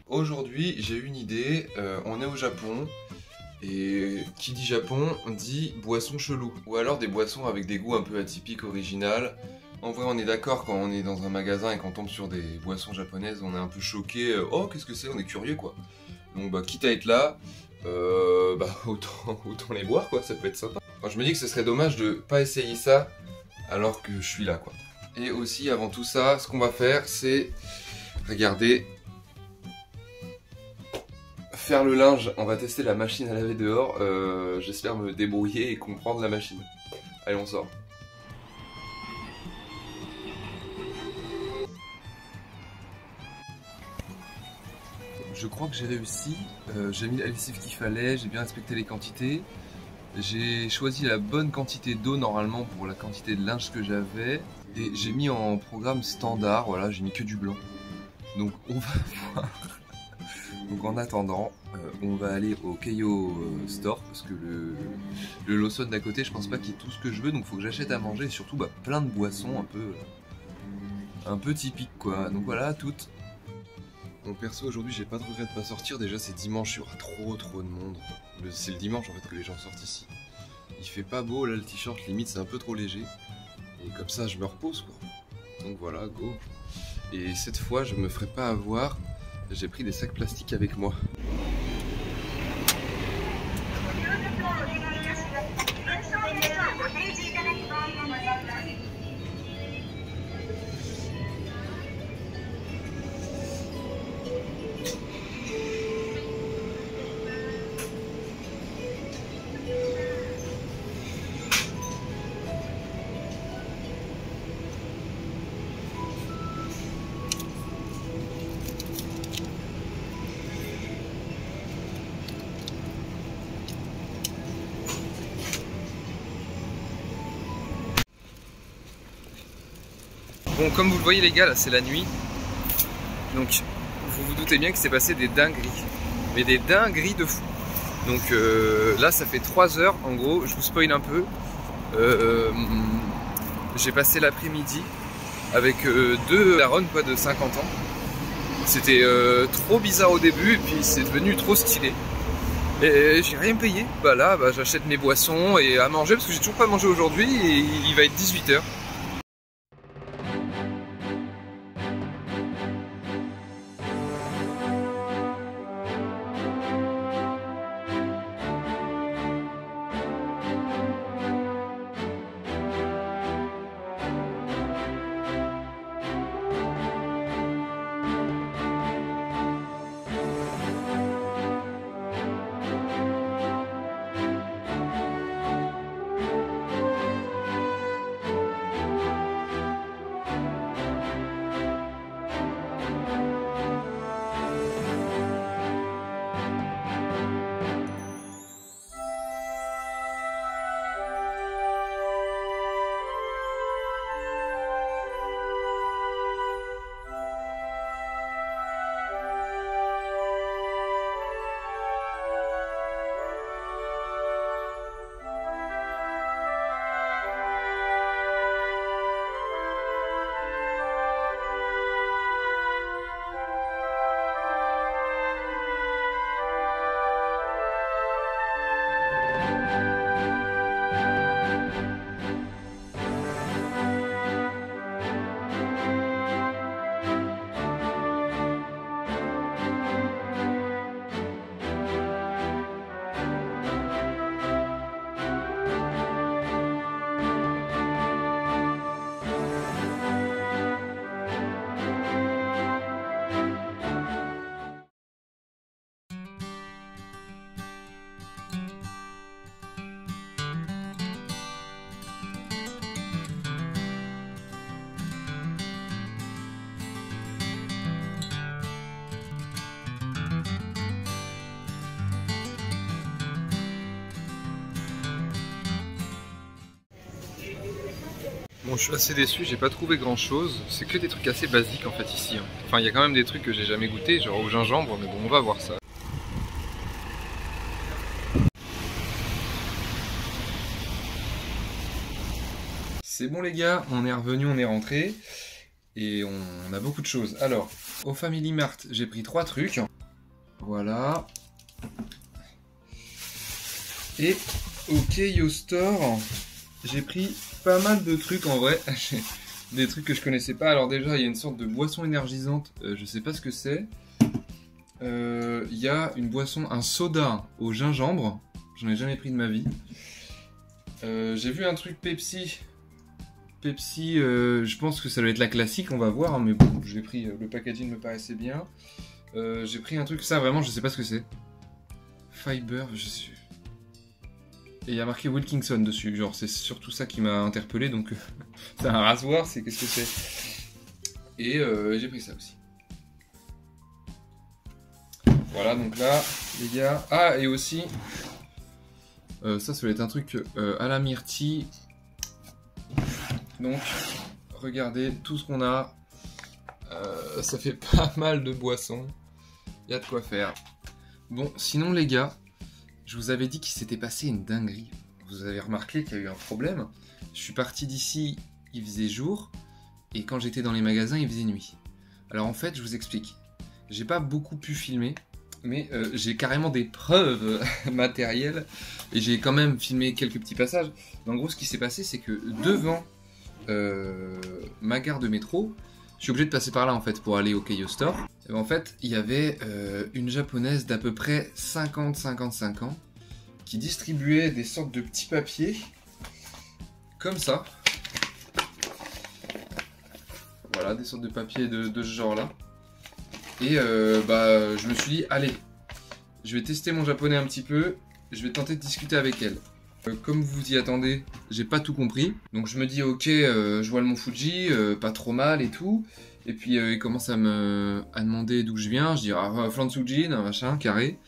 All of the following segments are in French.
Aujourd'hui, j'ai une idée, on est au Japon, et qui dit Japon, dit boisson chelou. Ou alors des boissons avec des goûts un peu atypiques, originales. En vrai, on est d'accord, quand on est dans un magasin et qu'on tombe sur des boissons japonaises, on est un peu choqué, oh qu'est-ce que c'est, on est curieux quoi. Donc bah quitte à être là, autant les boire quoi, ça peut être sympa. Enfin, je me dis que ce serait dommage de pas essayer ça alors que je suis là quoi. Et aussi avant tout ça, ce qu'on va faire c'est, regardez, faire le linge. On va tester la machine à laver dehors, j'espère me débrouiller et comprendre la machine. Allez, on sort. Je crois que j'ai réussi, j'ai mis la lessive qu'il fallait, j'ai bien respecté les quantités. J'ai choisi la bonne quantité d'eau normalement pour la quantité de linge que j'avais. Et j'ai mis en programme standard, voilà, j'ai mis que du blanc. Donc on va voir. Donc en attendant, on va aller au Keio Store parce que le Lawson d'à côté, je pense pas qu'il y ait tout ce que je veux. Donc il faut que j'achète à manger et surtout plein de boissons un peu typiques quoi. Donc voilà, toutes. Bon perso aujourd'hui j'ai pas de regret de pas sortir, déjà c'est dimanche, il y aura trop de monde. C'est le dimanche en fait que les gens sortent ici. Il fait pas beau là, le t-shirt limite c'est un peu trop léger. Et comme ça je me repose quoi. Donc voilà, go. Et cette fois je me ferai pas avoir, j'ai pris des sacs plastiques avec moi. Bon, comme vous le voyez les gars, là c'est la nuit. Donc vous vous doutez bien qu'il s'est passé des dingueries. Mais des dingueries de fou. Donc là ça fait 3 heures en gros, je vous spoil un peu. J'ai passé l'après-midi avec deux darons quoi, de 50 ans. C'était trop bizarre au début et puis c'est devenu trop stylé. Et j'ai rien payé. Bah là j'achète mes boissons et à manger parce que j'ai toujours pas mangé aujourd'hui et il va être 18 h. Bon, je suis assez déçu, j'ai pas trouvé grand chose. C'est que des trucs assez basiques en fait ici. Enfin, il y a quand même des trucs que j'ai jamais goûté, genre au gingembre, mais bon, on va voir ça. C'est bon les gars, on est revenu, on est rentré. Et on a beaucoup de choses. Alors, au Family Mart, j'ai pris 3 trucs. Voilà. Et au Keio Store, j'ai pris pas mal de trucs en vrai. Des trucs que je connaissais pas. Alors déjà, il y a une sorte de boisson énergisante. Je sais pas ce que c'est. Il y a une boisson, un soda au gingembre. J'en ai jamais pris de ma vie. J'ai vu un truc Pepsi. Pepsi, je pense que ça doit être la classique, on va voir. Hein, mais bon, j'ai pris, le packaging me paraissait bien. J'ai pris un truc, ça vraiment, je sais pas ce que c'est. Fiber, je sais. Et il y a marqué Wilkinson dessus. Genre, c'est surtout ça qui m'a interpellé. Donc, c'est un rasoir, c'est qu'est-ce que c'est. Et j'ai pris ça aussi. Voilà, donc là, les gars. Ah, et aussi, ça doit être un truc à la myrtille. Donc, regardez tout ce qu'on a. Ça fait pas mal de boissons. Il y a de quoi faire. Bon, sinon, les gars, je vous avais dit qu'il s'était passé une dinguerie. Vous avez remarqué qu'il y a eu un problème. Je suis parti d'ici, il faisait jour. Et quand j'étais dans les magasins, il faisait nuit. Alors en fait, je vous explique. J'ai pas beaucoup pu filmer. Mais j'ai carrément des preuves matérielles. Et j'ai quand même filmé quelques petits passages. En gros, ce qui s'est passé, c'est que devant ma gare de métro, je suis obligé de passer par là en fait pour aller au Keio Store. Et en fait, il y avait une japonaise d'à peu près 50-55 ans qui distribuait des sortes de petits papiers comme ça. Voilà, des sortes de papiers de ce genre-là. Et je me suis dit, allez, je vais tester mon japonais un petit peu, je vais tenter de discuter avec elle. Comme vous vous y attendez, j'ai pas tout compris. Donc je me dis, ok, je vois le mont Fuji, pas trop mal et tout. Et puis il commence à me demander d'où je viens. Je dis, ah, Flansujin, un machin, carré.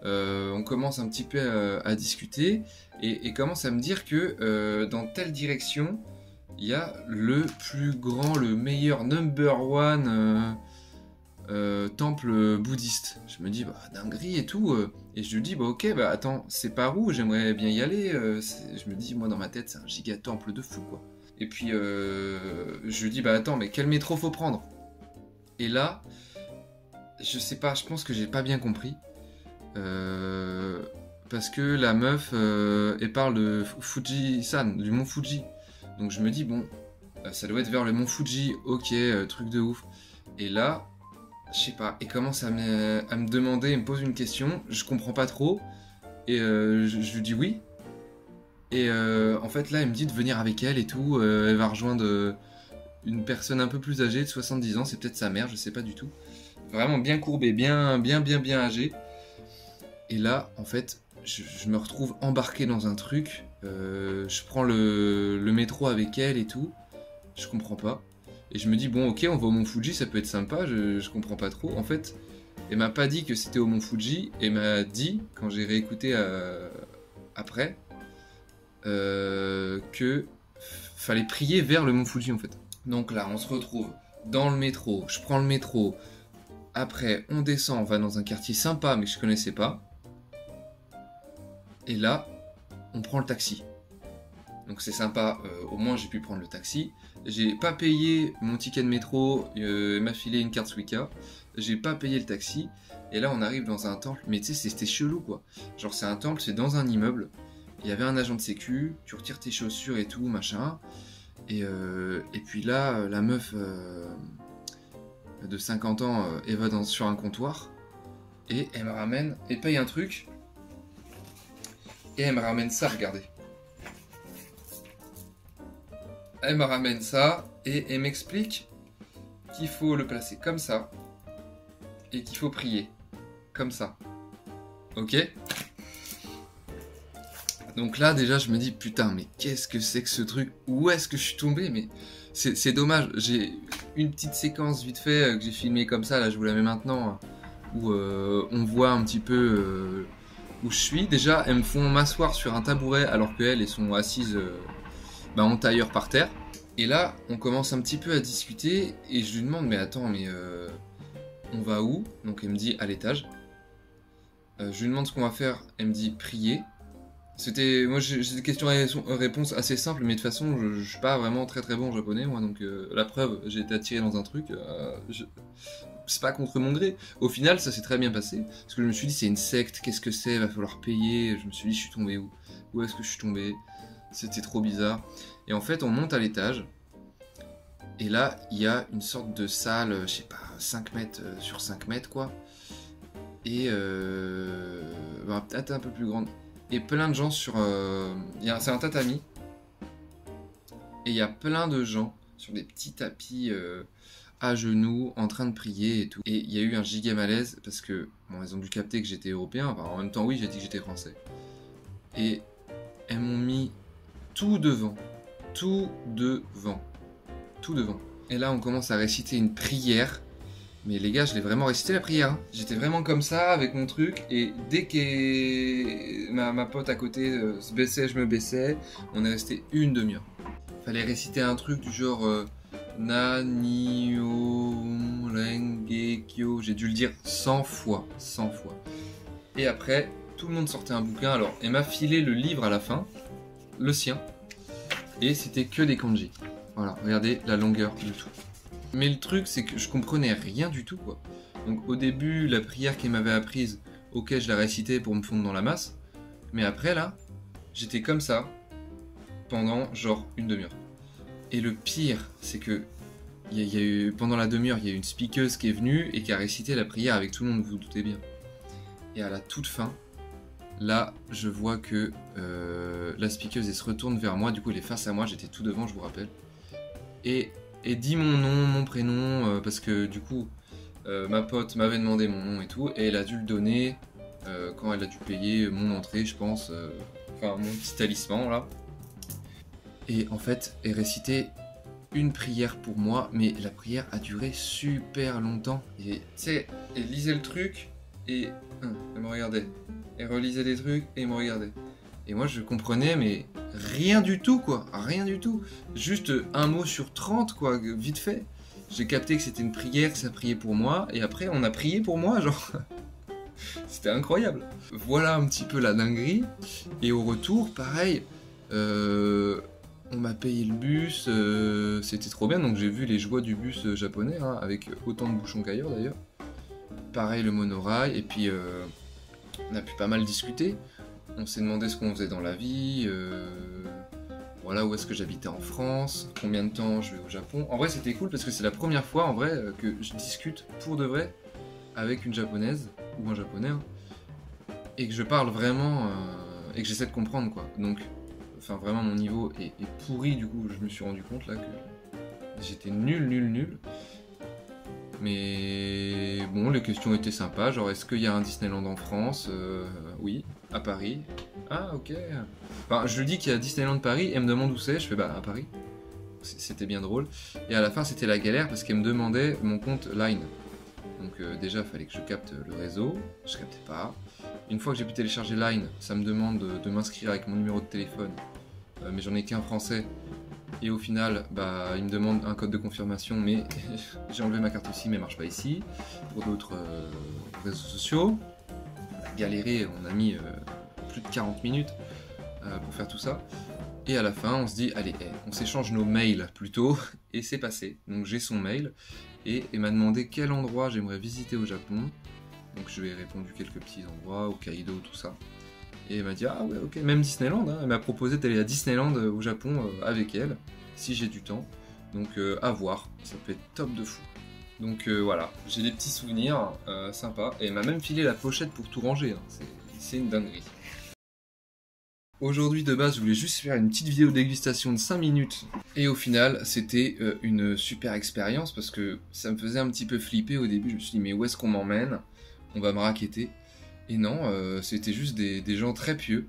On commence un petit peu à discuter. Et commence à me dire que dans telle direction, il y a le plus grand, le meilleur number one temple bouddhiste. Je me dis, bah dinguerie et tout. Et je lui dis, bah ok, bah attends, c'est par où? J'aimerais bien y aller. Je me dis, moi dans ma tête, c'est un giga temple de fou, quoi. Et puis, je lui dis, bah attends, mais quel métro faut prendre? Et là, je sais pas, je pense que j'ai pas bien compris. Parce que la meuf, elle parle de Fuji-san, du mont Fuji. Donc je me dis, bon, ça doit être vers le mont Fuji, ok, truc de ouf. Et là, je sais pas, elle commence à me demander, elle me pose une question, je comprends pas trop, et je lui dis oui. Et en fait là, elle me dit de venir avec elle et tout, elle va rejoindre une personne un peu plus âgée, de 70 ans, c'est peut-être sa mère, je sais pas du tout. Vraiment bien courbée, bien âgée. Et là, en fait, je me retrouve embarqué dans un truc, je prends le métro avec elle et tout, je comprends pas. Et je me dis, bon, ok, on va au mont Fuji, ça peut être sympa, je comprends pas trop. En fait, elle m'a pas dit que c'était au mont Fuji, elle m'a dit, quand j'ai réécouté après, que fallait prier vers le mont Fuji, en fait. Donc là, on se retrouve dans le métro, je prends le métro, après, on descend, on va dans un quartier sympa, mais que je connaissais pas. Et là, on prend le taxi. Donc c'est sympa, au moins j'ai pu prendre le taxi. J'ai pas payé mon ticket de métro, elle m'a filé une carte Suica. J'ai pas payé le taxi. Et là on arrive dans un temple, mais tu sais c'était chelou quoi. Genre c'est un temple, c'est dans un immeuble. Il y avait un agent de sécu, tu retires tes chaussures et tout, machin. Et puis là, la meuf de 50 ans, elle va sur un comptoir. Et elle me ramène, elle paye un truc. Et elle me ramène ça, regardez. Elle me ramène ça et elle m'explique qu'il faut le placer comme ça et qu'il faut prier comme ça. Ok? Donc là déjà je me dis putain mais qu'est-ce que c'est que ce truc? Où est-ce que je suis tombé? Mais c'est dommage, j'ai une petite séquence vite fait que j'ai filmée comme ça, là je vous la mets maintenant, où on voit un petit peu où je suis. Déjà elles me font m'asseoir sur un tabouret alors qu'elles sont assises en tailleur par terre. Et là, on commence un petit peu à discuter et je lui demande, mais attends, mais on va où? Donc elle me dit à l'étage. Je lui demande ce qu'on va faire, elle me dit prier. Moi j'ai des questions-réponses assez simples, mais de toute façon je suis pas vraiment très bon en japonais moi, donc la preuve, j'ai été attiré dans un truc, c'est pas contre mon gré. Au final ça s'est très bien passé, parce que je me suis dit c'est une secte, qu'est-ce que c'est, va falloir payer, je me suis dit je suis tombé où? Où est-ce que je suis tombé? C'était trop bizarre. Et en fait on monte à l'étage, et là il y a une sorte de salle, je sais pas, 5 mètres sur 5 mètres quoi, et peut-être un peu plus grande. Et plein de gens sur... c'est un tatami. Et il y a plein de gens sur des petits tapis à genoux, en train de prier et tout. Et il y a eu un giga malaise parce que... Bon, ils ont dû capter que j'étais européen. Enfin, en même temps, oui, j'ai dit que j'étais français. Et elles m'ont mis tout devant. Tout devant. Tout devant. Et là, on commence à réciter une prière. Mais les gars, je l'ai vraiment récité la prière. Hein. J'étais vraiment comme ça avec mon truc. Et dès que ma pote à côté se baissait, je me baissais. On est resté une demi-heure. Fallait réciter un truc du genre Nanio Rengekyo. J'ai dû le dire 100 fois. 100 fois. Et après, tout le monde sortait un bouquin. Alors, elle m'a filé le livre à la fin. Le sien. Et c'était que des kanji. Voilà, regardez la longueur du tout. Mais le truc, c'est que je comprenais rien du tout, quoi. Donc au début, la prière qu'elle m'avait apprise, ok, je la récitais pour me fondre dans la masse. Mais après, là, j'étais comme ça, pendant genre une demi-heure. Et le pire, c'est que pendant la demi-heure, il y a eu une speakeuse qui est venue et qui a récité la prière avec tout le monde, vous vous doutez bien. Et à la toute fin, là, je vois que la speakeuse, elle se retourne vers moi, du coup, elle est face à moi, j'étais tout devant, je vous rappelle. Et dit mon nom, mon prénom, parce que du coup, ma pote m'avait demandé mon nom et tout, et elle a dû le donner quand elle a dû payer mon entrée, je pense, enfin mon petit talisman là. Et en fait, elle récitait une prière pour moi, mais la prière a duré super longtemps. Et tu sais, elle lisait le truc, et elle me regardait. Elle relisait des trucs, et elle me regardait. Et moi je comprenais mais rien du tout quoi, rien du tout. Juste un mot sur 30 quoi, vite fait. J'ai capté que c'était une prière, que ça priait pour moi, et après on a prié pour moi, genre. C'était incroyable. Voilà un petit peu la dinguerie. Et au retour, pareil, on m'a payé le bus, c'était trop bien, donc j'ai vu les joies du bus japonais, hein, avec autant de bouchons qu'ailleurs d'ailleurs. Pareil le monorail, et puis on a pu pas mal discuter. On s'est demandé ce qu'on faisait dans la vie, voilà, où est-ce que j'habitais en France, combien de temps je vais au Japon. En vrai, c'était cool parce que c'est la première fois, en vrai, que je discute pour de vrai avec une japonaise, ou un japonais, hein, et que je parle vraiment, et que j'essaie de comprendre, quoi. Donc, enfin, vraiment, mon niveau est pourri, du coup, je me suis rendu compte, là, que j'étais nul. Mais bon, les questions étaient sympas, genre est-ce qu'il y a un Disneyland en France? Oui, à Paris. Ah ok. Enfin, je lui dis qu'il y a Disneyland Paris, elle me demande où c'est, je fais bah à Paris. C'était bien drôle. Et à la fin c'était la galère parce qu'elle me demandait mon compte Line. Donc déjà il fallait que je capte le réseau, je captais pas. Une fois que j'ai pu télécharger Line, ça me demande de m'inscrire avec mon numéro de téléphone. Mais j'en ai qu'un français. Et au final, bah, il me demande un code de confirmation, mais j'ai enlevé ma carte aussi, mais elle marche pas ici. Pour d'autres réseaux sociaux, on a galéré, on a mis plus de 40 minutes pour faire tout ça. Et à la fin, on se dit, allez, on s'échange nos mails plutôt, et c'est passé. Donc j'ai son mail, et elle m'a demandé quel endroit j'aimerais visiter au Japon. Donc je lui ai répondu quelques petits endroits, Hokkaido, tout ça. Et elle m'a dit, ah ouais, ok, même Disneyland, hein. Elle m'a proposé d'aller à Disneyland au Japon avec elle, si j'ai du temps. Donc à voir, ça peut être top de fou. Donc voilà, j'ai des petits souvenirs sympas. Et elle m'a même filé la pochette pour tout ranger, hein. C'est une dinguerie. Aujourd'hui de base, je voulais juste faire une petite vidéo de dégustation de 5 minutes. Et au final, c'était une super expérience parce que ça me faisait un petit peu flipper au début. Je me suis dit, mais où est-ce qu'on m'emmène? On va me racketter. Et non, c'était juste des gens très pieux.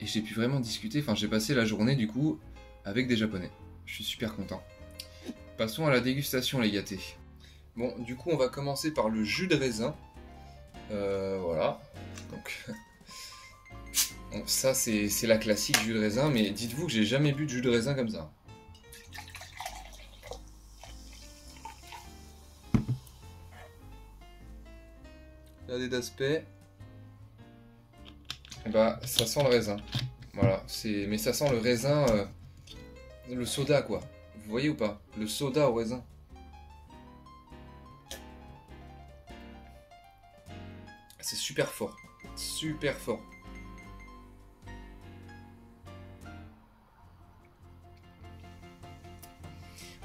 Et j'ai pu vraiment discuter. Enfin, j'ai passé la journée, du coup, avec des Japonais. Je suis super content. Passons à la dégustation, les gâtés. Bon, du coup, on va commencer par le jus de raisin. Voilà. Donc, bon, ça, c'est la classique jus de raisin. Mais dites-vous que j'ai jamais bu de jus de raisin comme ça. Regardez d'aspect. Bah, ça sent le raisin. Voilà, mais ça sent le raisin, le soda quoi. Vous voyez ou pas? Le soda au raisin. C'est super fort. Super fort.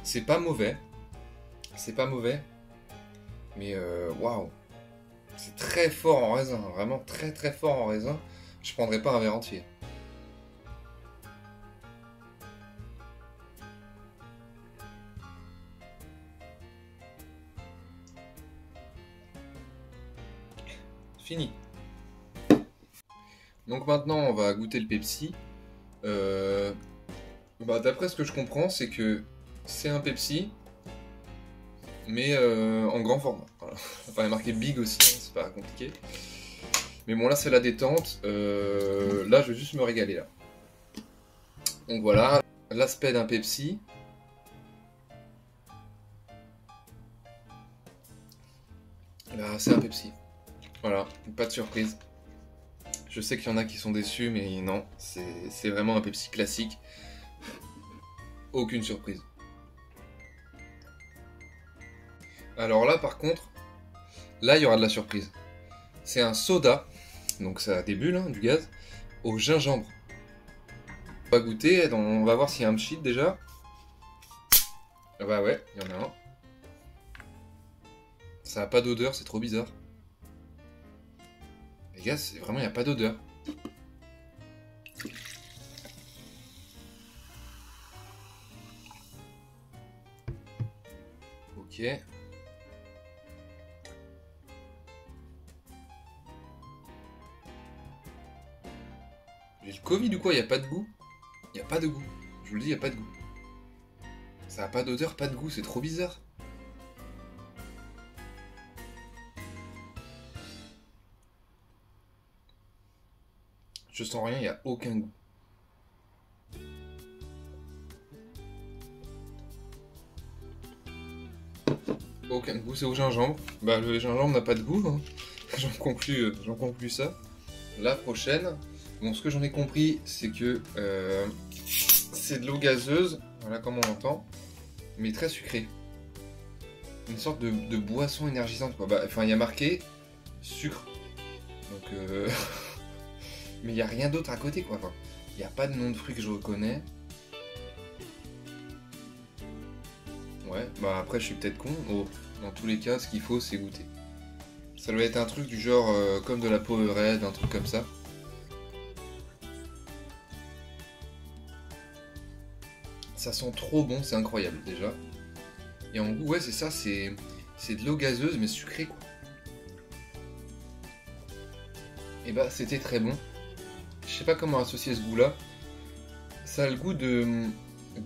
C'est pas mauvais. C'est pas mauvais. Mais waouh. C'est très fort en raisin. Vraiment très très fort en raisin. Je prendrais pas un verre entier. Fini. Donc maintenant on va goûter le Pepsi. D'après ce que je comprends, c'est que c'est un Pepsi, mais en grand format. Voilà. Enfin, il est marqué Big aussi, hein, c'est pas compliqué. Mais bon, là c'est la détente. Là, je vais juste me régaler là. Donc voilà, l'aspect d'un Pepsi. Là, c'est un Pepsi. Voilà, pas de surprise. Je sais qu'il y en a qui sont déçus, mais non, c'est vraiment un Pepsi classique. Aucune surprise. Alors là, par contre, là, il y aura de la surprise. C'est un soda, donc ça a des bulles, hein, du gaz, au gingembre. On va goûter, on va voir s'il y a un cheat déjà. Ah bah ouais, il y en a un. Ça a pas d'odeur, c'est trop bizarre. Les gars, vraiment, il n'y a pas d'odeur. Ok. J'ai le Covid ou quoi? Il n'y a pas de goût? Il n'y a pas de goût. Je vous le dis, il n'y a pas de goût. Ça a pas d'odeur, pas de goût, c'est trop bizarre. Je sens rien, il n'y a aucun goût. Aucun goût, c'est au gingembre. Bah le gingembre n'a pas de goût, hein. J'en conclus ça. La prochaine, bon ce que j'en ai compris, c'est que c'est de l'eau gazeuse, voilà comme on l'entend, mais très sucrée. Une sorte de boisson énergisante quoi. Bah, enfin il y a marqué sucre. Donc mais il n'y a rien d'autre à côté quoi. Enfin, il n'y a pas de nom de fruit que je reconnais. Ouais, bah après je suis peut-être con. Oh, dans tous les cas, ce qu'il faut c'est goûter. Ça doit être un truc du genre comme de la Powerade, un truc comme ça. Ça sent trop bon, c'est incroyable déjà. Et en goût, ouais c'est ça, c'est de l'eau gazeuse mais sucrée quoi. Et bah c'était très bon. Je sais pas comment associer ce goût là. Ça a le goût de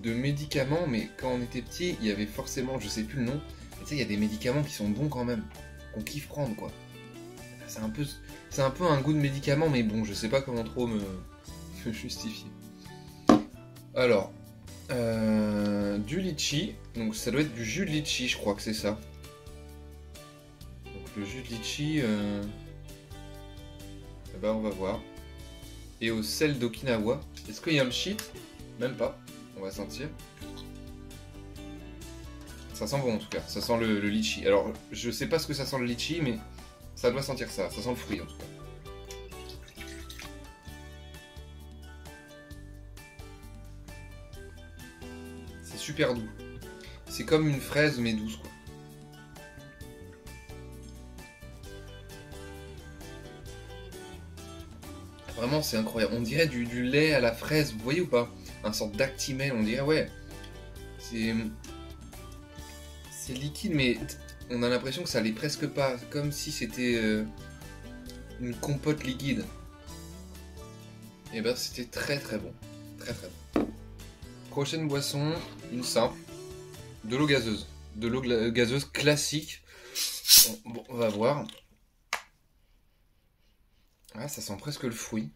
médicaments, mais quand on était petit, il y avait forcément, je sais plus le nom, mais tu sais, il y a des médicaments qui sont bons quand même, qu'on kiffe prendre quoi. C'est un peu un goût de médicament, mais bon, je sais pas comment trop me justifier. Alors, du litchi, donc ça doit être du jus de litchi, je crois que c'est ça. Donc le jus de litchi, bah on va voir. Et au sel d'Okinawa, est-ce qu'il y a un cheat? Même pas, on va sentir. Ça sent bon en tout cas, ça sent le litchi. Alors je sais pas ce que ça sent le litchi, mais ça doit sentir ça sent le fruit en tout cas. C'est super doux. C'est comme une fraise mais douce quoi. Vraiment c'est incroyable, on dirait du lait à la fraise, vous voyez ou pas? Un sorte d'actimel, on dirait ouais. C'est liquide mais on a l'impression que ça l'est presque pas, comme si c'était une compote liquide. Et ben c'était très très bon, très très bon. Prochaine boisson, une simple, de l'eau gazeuse. De l'eau gazeuse classique. Bon, on va voir. Ah, ça sent presque le fruit.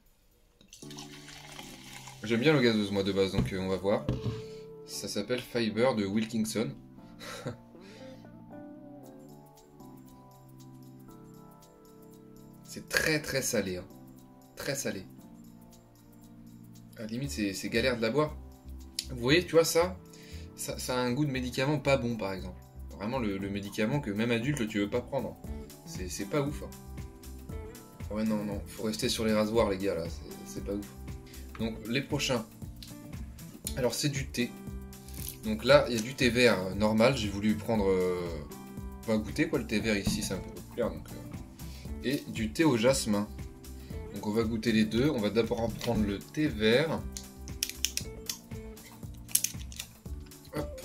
J'aime bien l'eau gazeuse moi de base, donc on va voir. Ça s'appelle Fiber de Wilkinson. C'est très très salé. Hein. très salé. À la limite, c'est galère de la boire. Vous voyez, tu vois, ça a un goût de médicament pas bon, par exemple. Vraiment le médicament que même adulte, tu veux pas prendre. C'est pas ouf. Hein. Ouais, non, non, faut rester sur les rasoirs, les gars, là, c'est pas ouf. Donc, les prochains. Alors, c'est du thé. Donc là, il y a du thé vert normal. J'ai voulu prendre... on va goûter, quoi, le thé vert ici, c'est un peu populaire. Donc, et du thé au jasmin. Donc, on va goûter les deux. On va d'abord prendre le thé vert. Hop.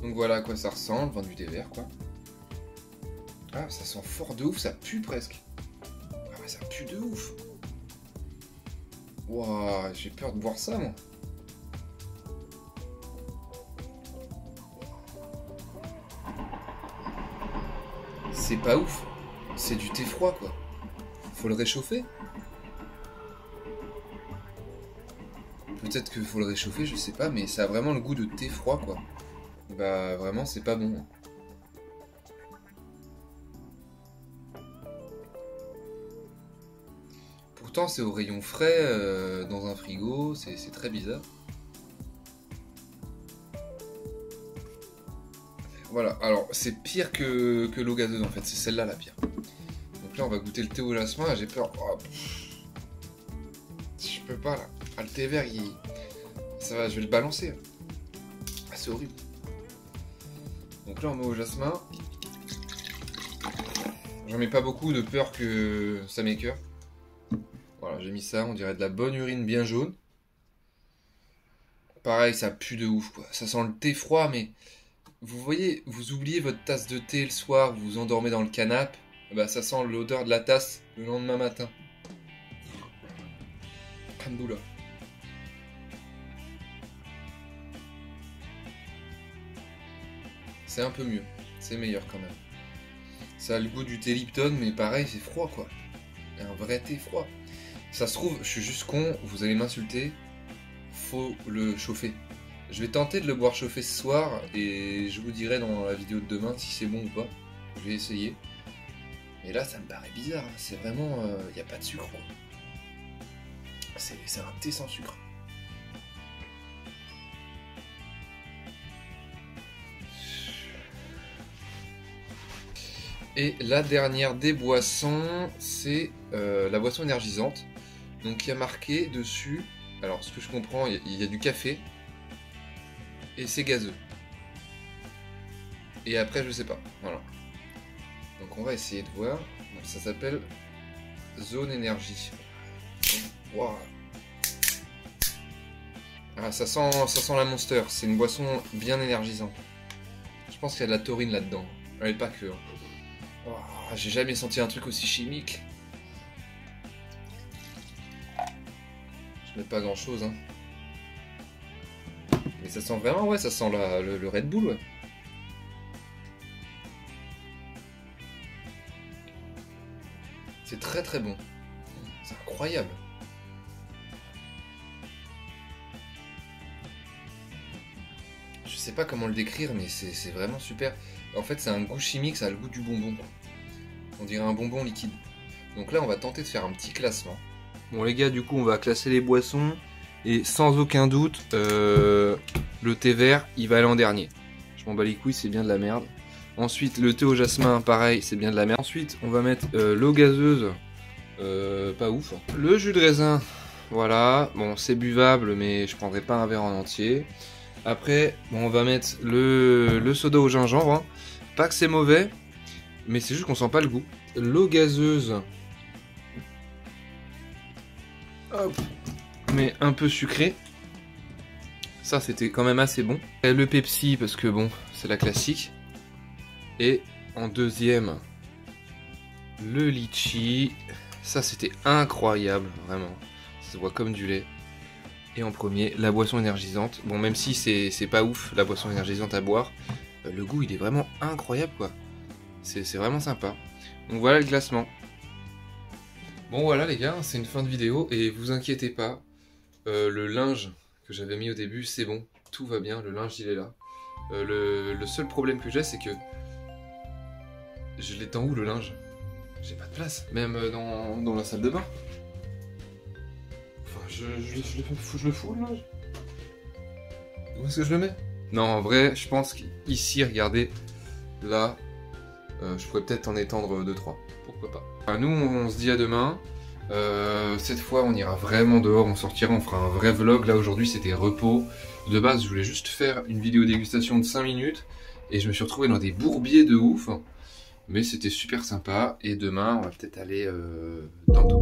Donc voilà à quoi ça ressemble, enfin du thé vert quoi. Ah, ça sent fort de ouf, ça pue presque. Ah ouais, ça pue de ouf. Waouh, j'ai peur de boire ça moi. C'est pas ouf. C'est du thé froid quoi. Faut le réchauffer. Peut-être qu'il faut le réchauffer, je sais pas, mais ça a vraiment le goût de thé froid quoi. Bah vraiment c'est pas bon. Pourtant c'est au rayon frais, dans un frigo, c'est très bizarre. Voilà, alors c'est pire que l'eau gazeuse en fait, c'est celle-là la pire. Donc là on va goûter le thé au jasmin, j'ai peur. Oh, je peux pas là. Ah, le thé vert, ça va, je vais le balancer. Ah, c'est horrible. Donc là on met au jasmin. J'en mets pas beaucoup de peur que ça m'écoeure. Voilà, j'ai mis ça, on dirait de la bonne urine bien jaune. Pareil, ça pue de ouf quoi. Ça sent le thé froid, mais vous voyez, vous oubliez votre tasse de thé le soir, vous vous endormez dans le canapé, bah ça sent l'odeur de la tasse le lendemain matin. Alhamdoulilah. C'est un peu mieux, c'est meilleur quand même. Ça a le goût du thé Lipton, mais pareil, c'est froid quoi. Un vrai thé froid. Ça se trouve, je suis juste con, vous allez m'insulter, faut le chauffer. Je vais tenter de le boire chauffé ce soir et je vous dirai dans la vidéo de demain si c'est bon ou pas. Je vais essayer. Mais là, ça me paraît bizarre. C'est vraiment... il n'y a pas de sucre. C'est un thé sans sucre. Et la dernière des boissons, c'est la boisson énergisante. Donc il y a marqué dessus... Alors, ce que je comprends, il y a du café. Et c'est gazeux. Et après, je sais pas. Voilà. Donc on va essayer de voir. Donc, ça s'appelle Zone Énergie. Wow. Ah, ça sent la Monster. C'est une boisson bien énergisante. Je pense qu'il y a de la taurine là-dedans. Elle est pas que. Wow, j'ai jamais senti un truc aussi chimique. Je mets pas grand-chose, hein. Mais ça sent vraiment, ouais, ça sent le Red Bull, ouais. C'est très très bon. C'est incroyable. Je sais pas comment le décrire, mais c'est vraiment super. En fait, c'est un goût chimique, ça a le goût du bonbon. On dirait un bonbon liquide. Donc là, on va tenter de faire un petit classement. Bon les gars, du coup, on va classer les boissons. Et sans aucun doute, le thé vert, il va aller en dernier. Je m'en bats les couilles, c'est bien de la merde. Ensuite, le thé au jasmin, pareil, c'est bien de la merde. Ensuite, on va mettre l'eau gazeuse, pas ouf. Le jus de raisin, voilà. Bon, c'est buvable, mais je prendrai pas un verre en entier. Après, bon, on va mettre le soda au gingembre. Hein. Pas que c'est mauvais, mais c'est juste qu'on sent pas le goût. L'eau gazeuse, hop, mais un peu sucré. Ça, c'était quand même assez bon. Et le Pepsi, parce que bon, c'est la classique. Et en deuxième, le litchi. Ça, c'était incroyable, vraiment. Ça se voit comme du lait. Et en premier, la boisson énergisante. Bon, même si c'est pas ouf, la boisson énergisante à boire, le goût, il est vraiment incroyable, quoi. C'est vraiment sympa. Donc voilà le classement. Bon, voilà, les gars, c'est une fin de vidéo. Et vous inquiétez pas, le linge que j'avais mis au début, c'est bon. Tout va bien, le linge, il est là. Le seul problème que j'ai, c'est que je l'étends où le linge? J'ai pas de place, même dans la salle de bain. Enfin, je le fous le linge. Où est-ce que je le mets? Non, en vrai, je pense qu'ici, regardez, là, je pourrais peut-être en étendre 2-3. Pourquoi pas? Enfin, nous, on se dit à demain. Cette fois, on ira vraiment dehors, on sortira, on fera un vrai vlog. Là, aujourd'hui, c'était repos. De base, je voulais juste faire une vidéo dégustation de 5 minutes. Et je me suis retrouvé dans des bourbiers de ouf. Mais c'était super sympa. Et demain, on va peut-être aller dans d'autres.